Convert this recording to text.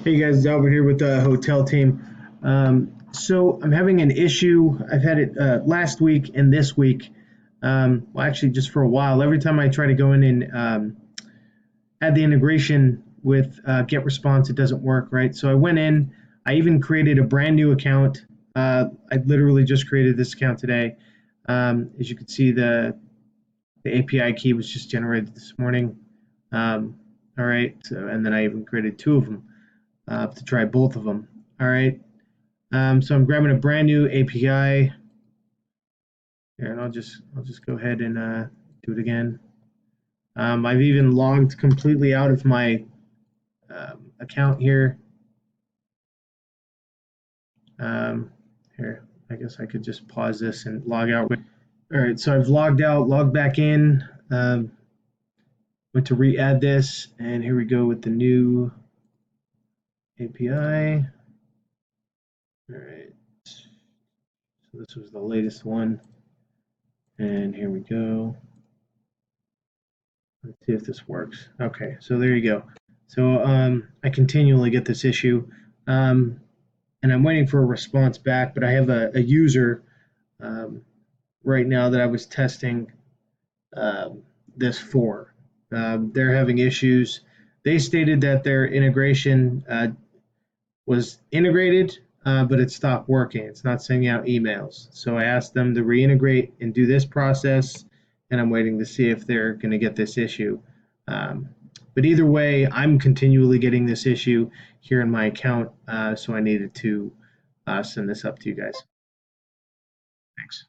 Hey guys, Albert here with the hotel team. So I'm having an issue. I've had it last week and this week. Well, actually, just for a while. Every time I try to go in and add the integration with GetResponse, it doesn't work, right? So I went in. I even created a brand new account. I literally just created this account today. As you can see, the API key was just generated this morning. All right, so, and then I even created two of them. To try both of them. All right. So I'm grabbing a brand new API here, and I'll just go ahead and do it again. I've even logged completely out of my account here. Here, I guess I could just pause this and log out. All right, so I've logged out, logged back in. Went to re-add this, and here we go with the new API. All right. So this was the latest one. And here we go. Let's see if this works. Okay, so there you go. So I continually get this issue, and I'm waiting for a response back, but I have a user right now that I was testing this for. They're having issues. They stated that their integration was integrated, but it stopped working. It's not sending out emails. So I asked them to reintegrate and do this process, and I'm waiting to see if they're going to get this issue. But either way, I'm continually getting this issue here in my account, so I needed to send this up to you guys. Thanks.